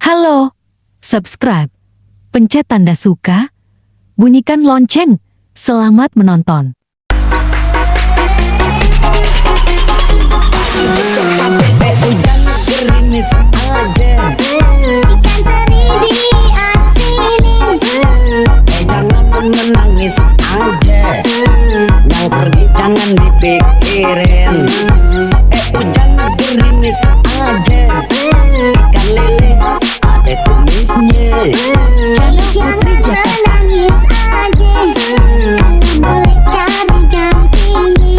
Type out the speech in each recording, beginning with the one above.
Halo, subscribe, pencet tanda suka, bunyikan lonceng. Selamat menonton. Hujan gerimis aja, Ikan teri diasinin. jangan menangis aja, yang pergi jangan dipikirin. Hujan gerimis aja, ikan lele ada kumisnya. Jangan menangis aja, boleh cari dampingi.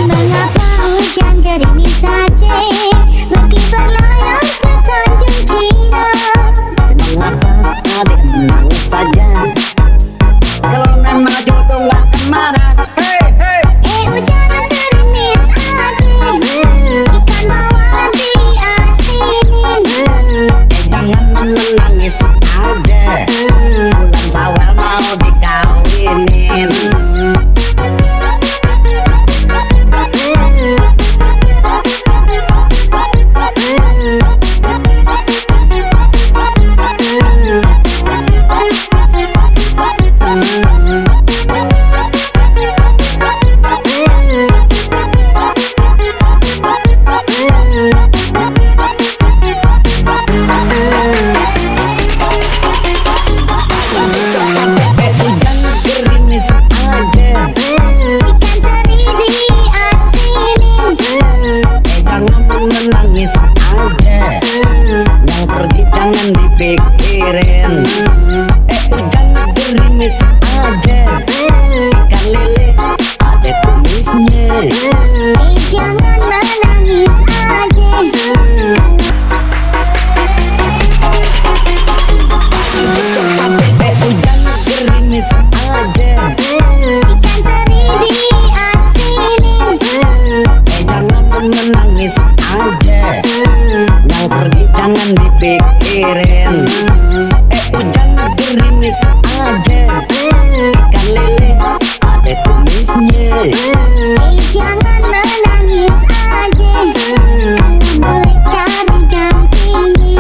Mengapa hujan gerimis saja, meski berlayar ke Tanjung Cina. Mengapa adik menangis saja, kalau memang jodoh nggak kemana. Hujan gerimis aja, ikan bawal diasinin. Jangan menangis aja, bulan Syawal mau dikawinin. Hujan gerimis aja, Ikan teri diasinin. jangan menangis aja, yang pergi jangan dipikirin. Hujan gerimis aja, ikan lele ada kumisnya. Jangan menangis aja. Hujan gerimis aja, Ikan teri diasinin. jangan menangis aja, yang pergi jangan dipikirin. Hujan gerimis aja, ikan lele ada kumisnya. Jangan menangis aja, boleh cari dampingi.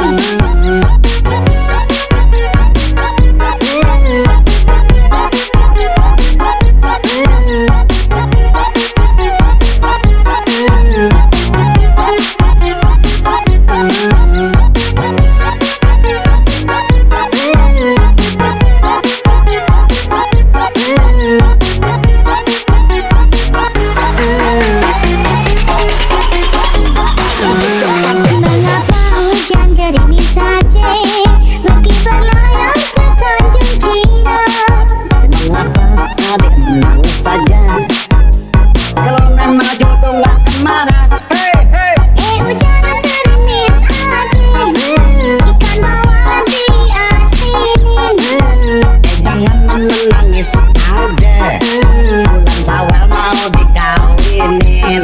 Mengapa hujan gerimis saja, meski berlayar ke Tanjung Cina. Mengapa adik menangis saja, kalau memang jodoh nggak kemana. Hujan gerimis aja, ikan bawal diasinin. Jangan menangis aja, bulan Syawal mau dikawinin.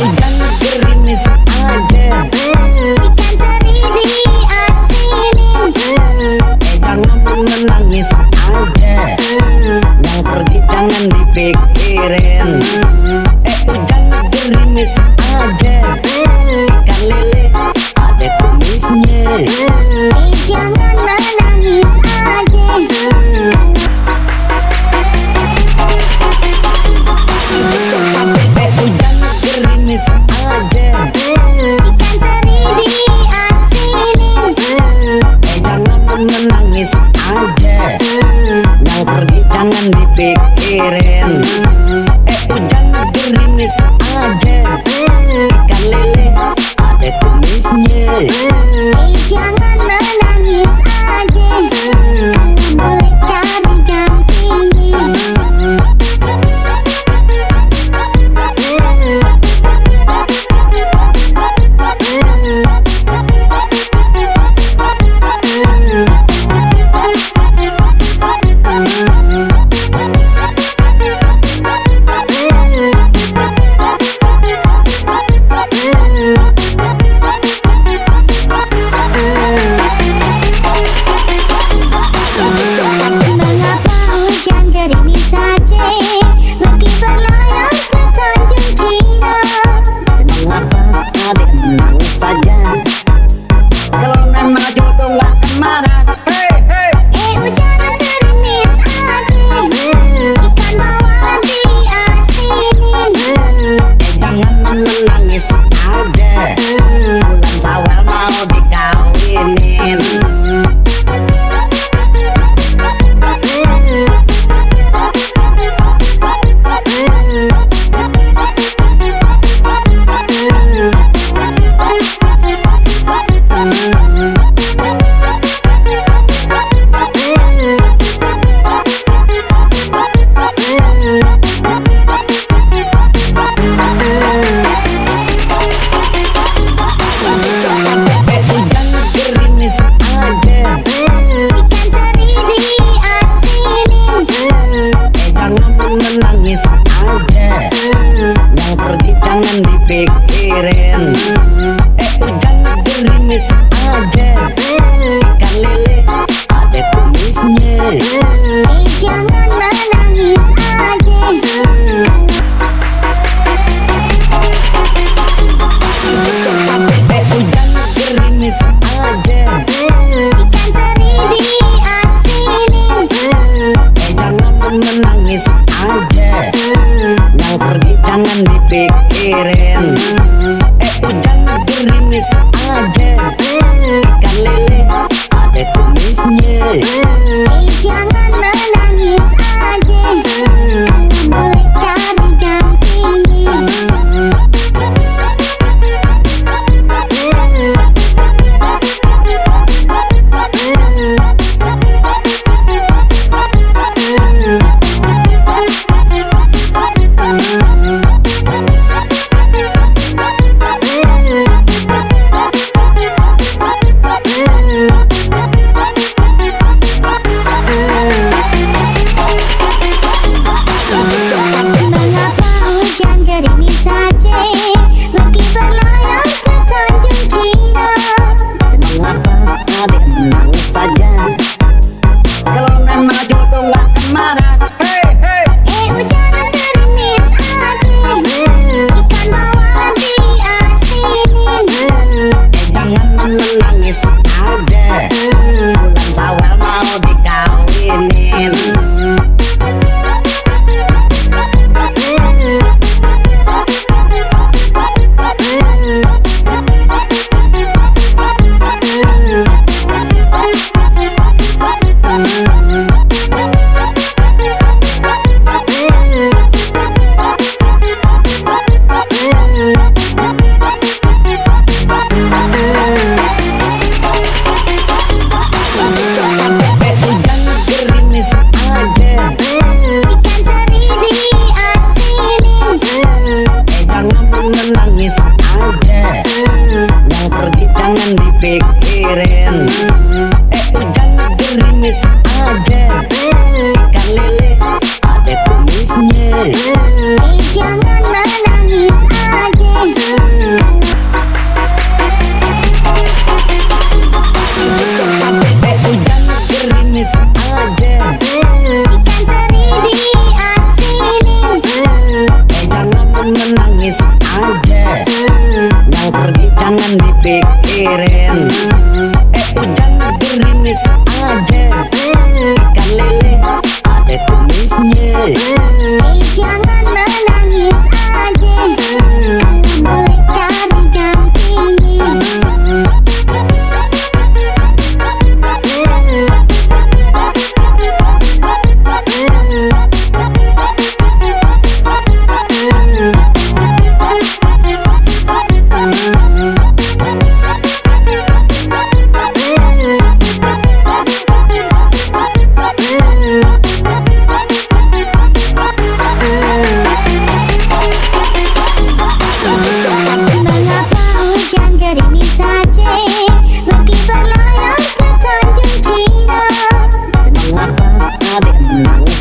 Hujan gerimis aja, Ikan teri diasinin. jangan menangis aja, yang pergi jangan dipikirin. Hujan gerimis aja, ikan lele ada kumisnya. Jangan menangis aja. Hujan gerimis aja, Ikan teri diasinin. jangan menangis aja, yang pergi jangan jangan dipikirin. Hujan gerimis aja, ikan lele ada kumisnya. Jangan menangis aja, boleh cari gantinya. Mengapa hujan gerimis saja, meski berlayar ke Tanjung Cina? Mengapa adik menangis saja, kalau nan maju tuh gak akan marah. Hujan gerimis aja, ikan bawal diasinin. Jangan menangis aja, bulan Syawal mau dikawinin. Hujan gerimis aja, Ikan teri diasinin. jangan menangis aja, yang pergi jangan dipikirin. Hujan gerimis aja, ikan lele ada kumisnya. Jangan menangis aja. Hujan gerimis aja, Ikan teri diasinin. jangan menangis aja, yang pergi jangan dipikirin. Hujan gerimis aja, ikan lele ada kumisnya. Jangan menangis aja, boleh cari gantinya.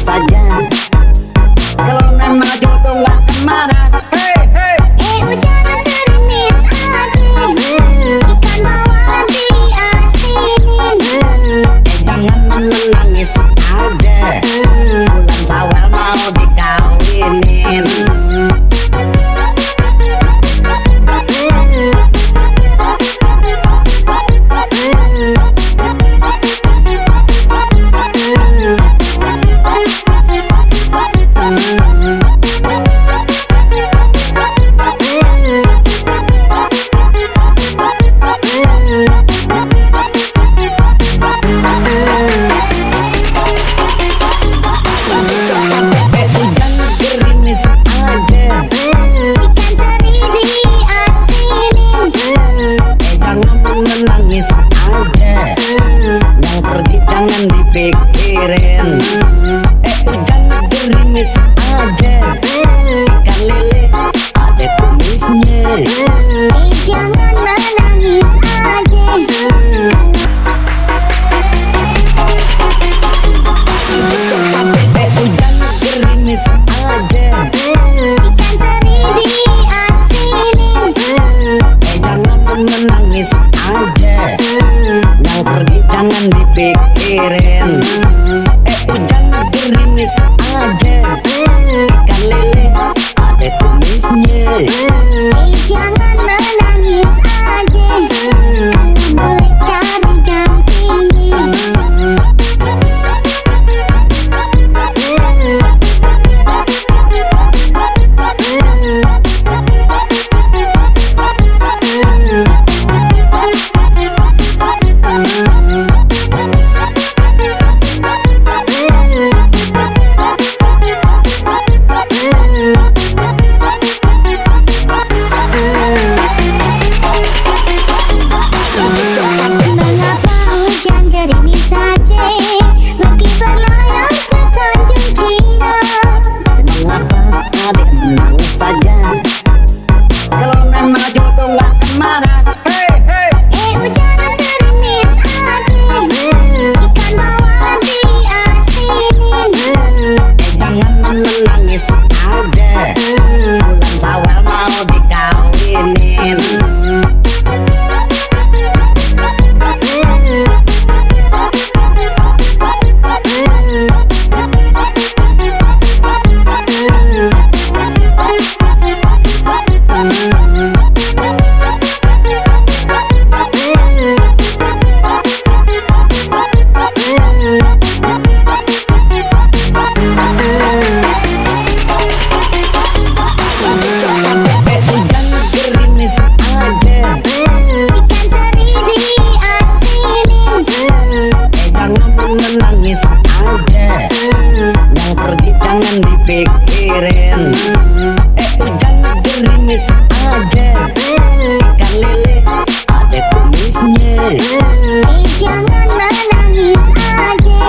saja. Kalau memang jodoh nggak kemana. Hujan gerimis aja, ikan bawal diasinin. Jangan menangis aja, bulan Syawal mau dikawinin. Nangis aja, yang pergi jangan dipikirin. Hujan gerimis aja, ikan lele ada kumisnya. Jangan menangis aja. Hujan gerimis aja, Ikan teri diasinin. jangan menangis aja, yang pergi jangan dipikirin. Hujan gerimis aja, ikan lele ada kumisnya. Jangan menangis aja. Boleh cari gantinya. Mengapa hujan gerimis saja, meski berlayar ke Tanjung Cina. Mengapa adik menangis saja, kalau memang jodoh nggak kemana. Hujan gerimis aja, ikan bawal diasinin. Jangan menangis aja, bulan Syawal mau dikawinin. Hujan gerimis aja, Ikan teri diasinin. jangan menangis aja, yang pergi jangan dipikirin. Hujan gerimis aja, ikan lele ada kumisnya. Jangan menangis aja.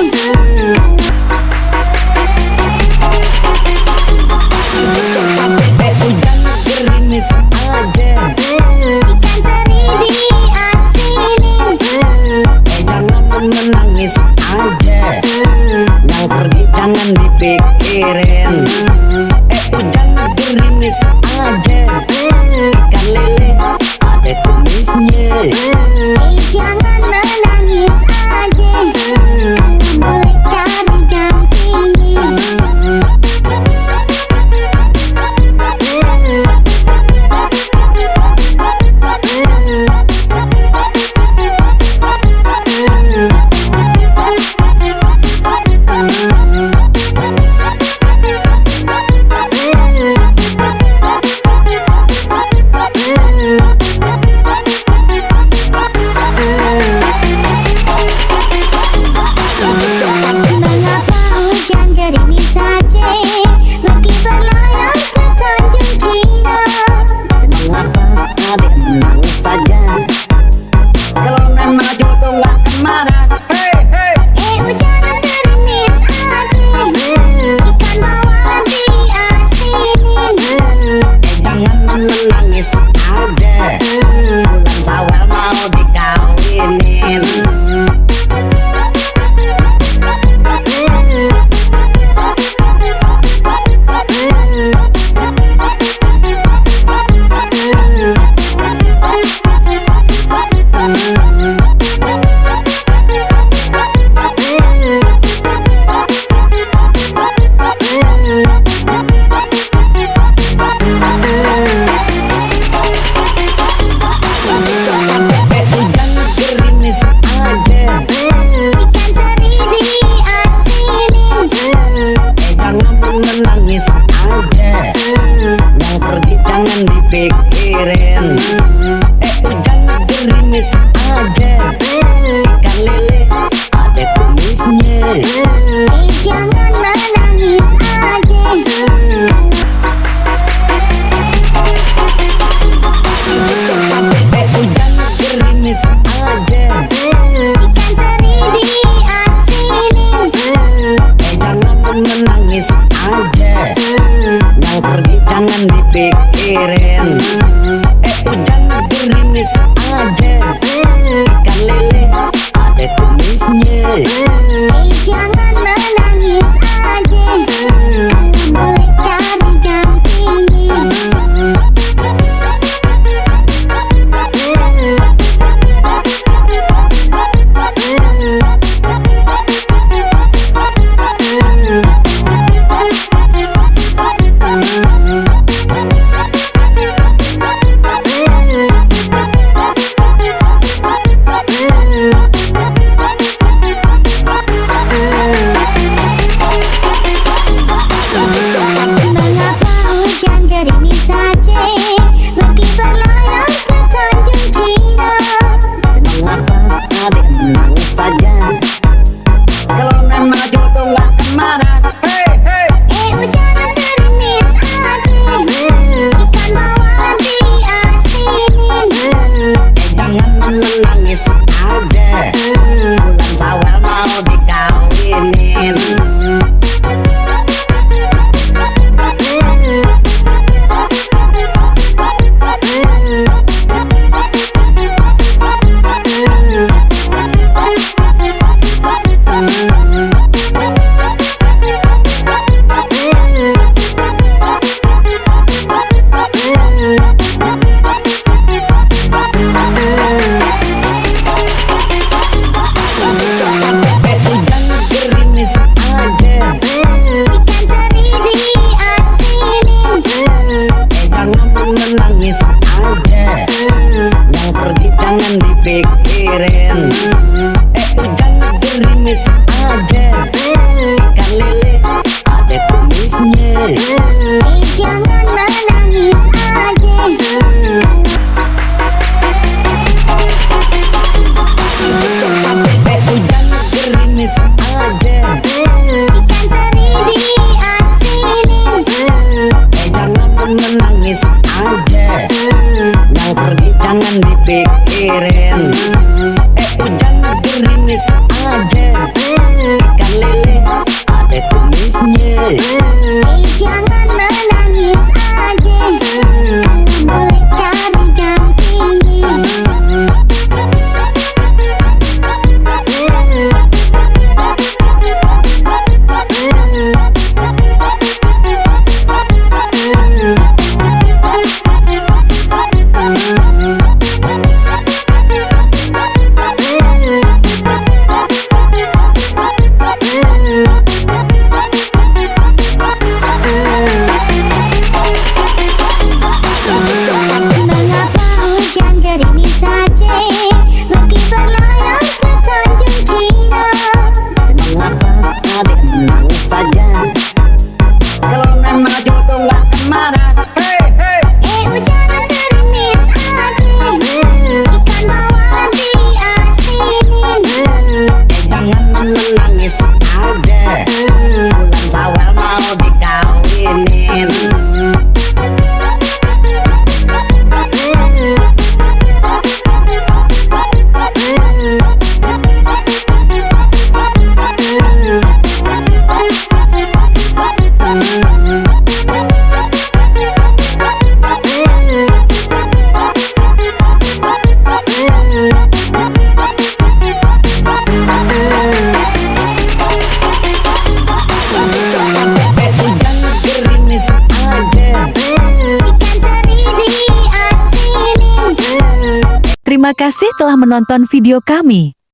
Hujan gerimis aja, Ikan teri diasinin. jangan menangis aja, yang pergi jangan dipikirin. Hujan gerimis aja, ikan lele ada kumisnya. Jangan menangis aja. Boleh cari gantinya. menangis aja, yang pergi jangan dipikirin. Hujan gerimis aja, ikan lele ada kumisnya. Jangan menangis aja. Hujan gerimis aja, Ikan teri diasinin. jangan menangis aja, yang pergi jangan dipikirin. Hujan gerimis aja, ikan lele ada kumisnya. Jangan menangis aja. Boleh cari gantinya. Mengapa hujan gerimis saja, meski berlayar ke Tanjung Cina? Mengapa adik menangis saja, kalau nama jodoh gak kemana. Hujan gerimis aja, ikan bawal diasinin. Jangan menangis aja, bulan Syawal mau dikawinin. Hujan gerimis aja, Ikan teri diasinin. jangan menangis aja, yang pergi jangan dipikirin. Hujan gerimis aja, ikan lele ada kumisnya. Jangan menangis aja. Hujan gerimis aja, Ikan teri diasinin. jangan menangis aja, yang pergi jangan dipikirin. Hujan gerimis aja, ikan lele ada kumisnya. Jangan menangis aja. Boleh cari gantinya. Mengapa hujan gerimis saja, meski berlayar ke Tanjung Cina? Mengapa adik menangis saja, kalau nama jodoh gak kemana. Hujan gerimis aja, ikan bawal diasinin. Jangan menangis aja, bulan Syawal mau dikawinin. Terima kasih telah menonton video kami.